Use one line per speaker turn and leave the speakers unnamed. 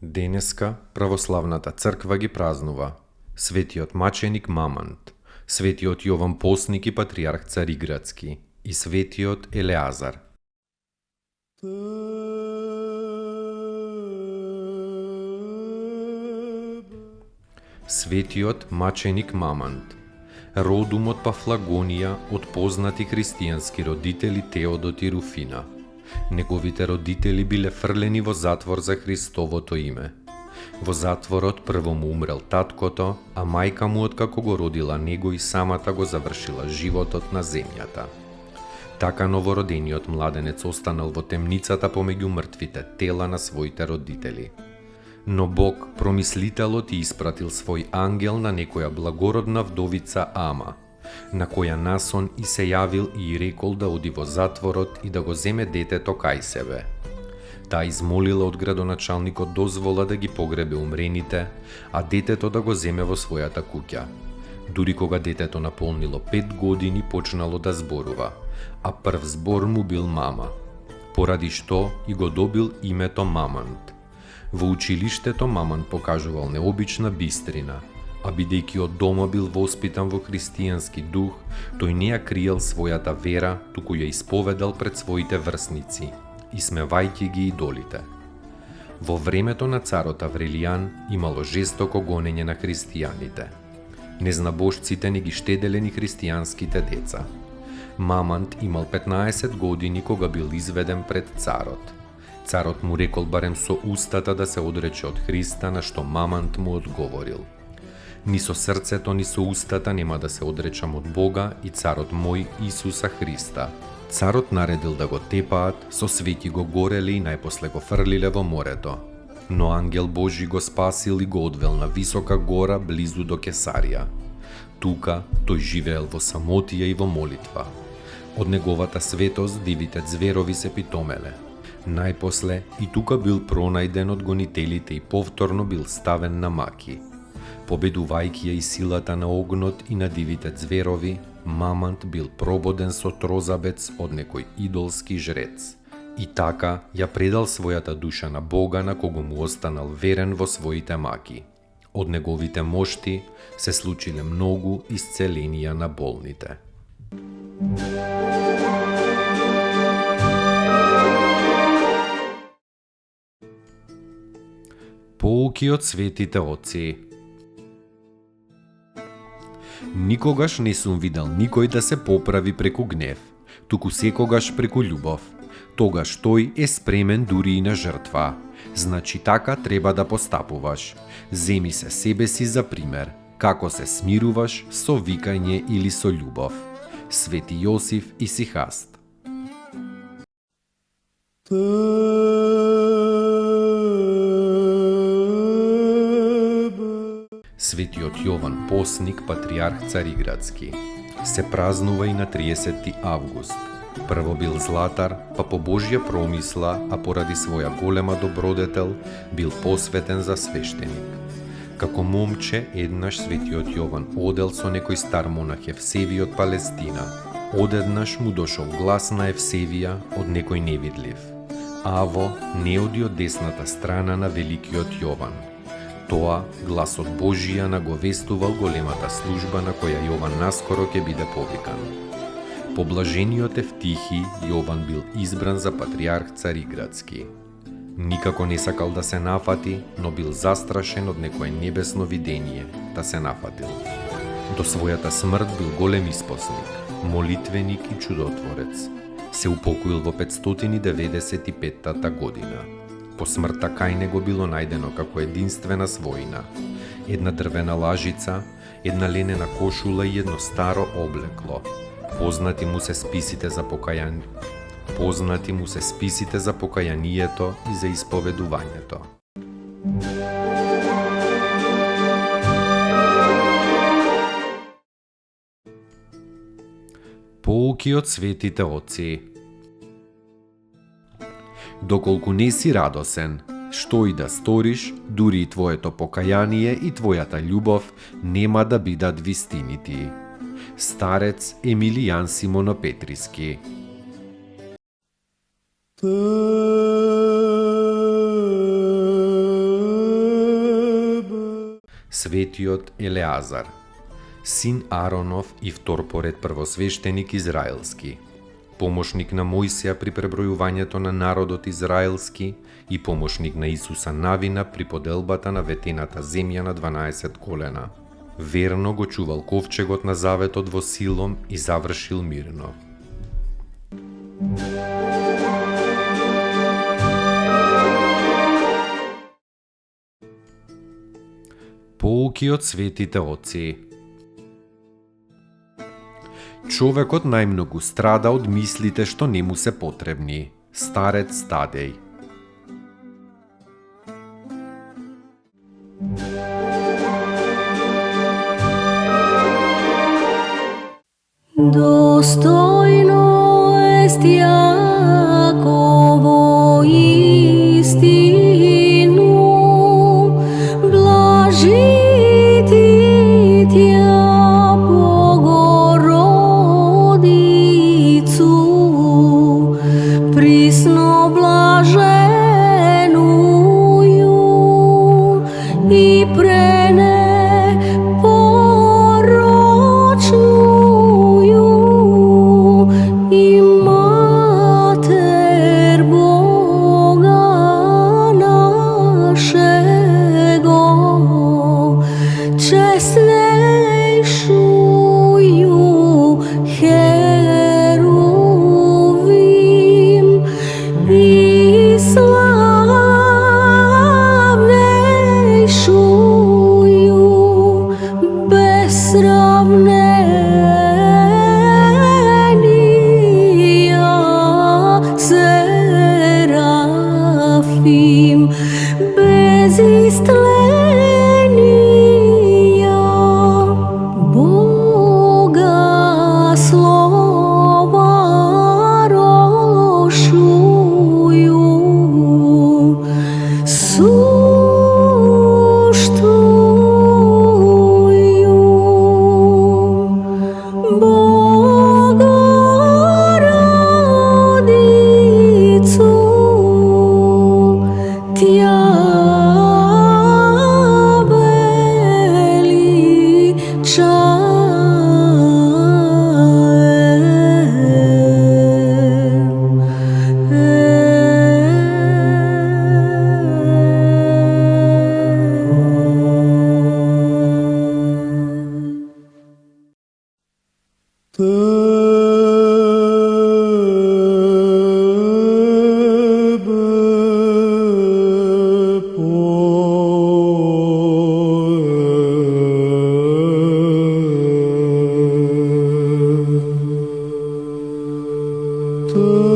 Денеска православната црква ги празнува светиот маченик Мамант, светиот Јован Постник и патријарх Цариградски и светиот Елеазар. Светиот маченик Мамант, родум од Пафлагонија од познати христијански родители Теодот и Руфина. Неговите родители биле фрлени во затвор за Христовото име. Во затворот прво му умрел таткото, а мајка му откако го родила него и самата го завршила животот на земјата. Така новородениот младенец останал во темницата помеѓу мртвите тела на своите родители. Но Бог, промислителот, и испратил свој ангел на некоја благородна вдовица Ама, на која насон и се јавил и рекол да оди во затворот и да го земе детето кај себе. Таа измолила од градоначалникот дозвола да ги погребе умрените, а детето да го земе во својата куќа. Дури кога детето наполнило 5 години почнало да зборува, а прв збор му бил мама, поради што и го добил името Мамант. Во училиштето Мамант покажувал необична бистрина, а бидејќи од дома бил воспитан во христијански дух, тој не ја криел својата вера, туку ја исповедал пред своите врсници, исмевајќи ги идолите. Во времето на царот Аврелијан имало жестоко гонење на христијаните. Незнабожците не ги штеделе ни христијанските деца. Мамант имал 15 години кога бил изведен пред царот. Царот му рекол барем со устата да се одрече од Христа, на што Мамант му одговорил: ни со срцето, ни со устата нема да се одречам од Бога и царот мој Исуса Христа. Царот наредил да го тепаат, со свети го гореле и најпосле го фрлиле во морето. Но ангел Божи го спасил и го одвел на висока гора близу до Кесарија. Тука тој живеел во самотија и во молитва. Од неговата светост дивите зверови се питомеле. Најпосле и тука бил пронајден од гонителите и повторно бил ставен на маки. Победувајќи ја и силата на огнот и на дивите зверови, Мамант бил прободен со трозабец од некој идолски жрец. И така ја предал својата душа на Бога, на кого му останал верен во своите маки. Од неговите мошти се случиле многу исцеленија на болните. Поуки од светите отци. Никогаш не сум видел никој да се поправи преку гнев, туку секогаш преку љубов. Тогаш тој е спремен дури и на жртва. Значи така треба да постапуваш. Земи се себе си за пример, како се смируваш со викање или со љубов. Свети Јосиф и Сихаст. Светиот Јован Постник, патријарх Цариградски. Се празнува и на 30 август. Прво бил златар, па по Божја промисла, а поради своја голема добродетел, бил посветен за свештеник. Како момче, еднаш светиот Јован одел со некој стар монах Евсевиј од Палестина. Одеднаш му дошол глас на Евсевија од некој невидлив. Аво, не оди од десната страна на великиот Јован. Тоа гласот Божија наговестувал големата служба на која Јован наскоро ќе биде повикан. По блажениот Евтихи, Јован бил избран за патријарх Цариградски. Никако не сакал да се нафати, но бил застрашен од некое небесно видение, да се нафатил. До својата смрт бил голем испосник, молитвеник и чудотворец. Се упокоил во 595 година. По смртта кај него било најдено како единствена својина: една дрвена лажица, една ленена кошула и едно старо облекло. Познати му се списите за познати му се списите за покаянието и за исповедувањето. Поуки од светите отци. Доколку не си радосен, што и да сториш, дури и твоето покаяние и твојата љубов нема да бидат вистинити. Старец Емилијан Симонопетриски. Светиот Елеазар, син Аронов и втор поред првосвештеник израелски, помошник на Мојсија при пребројувањето на народот израелски и помошник на Исуса Навина при поделбата на ветената земја на 12 колена. Верно го чувал ковчегот на заветот во Силом и завршил мирно. Поуки од светите отци. Човекот најмногу страда од мислите што не му се потребни. Старец Тадеј.
Достойно est Јаково истину, блажити Тја Богородицу, присно блаженују и пренепорочнују и Матер Бога нашего, честнейшую Херувим и славнейшую без сравнения Серафим, без истления Бога слова рошую, суштую Богородицу, Тја Tebe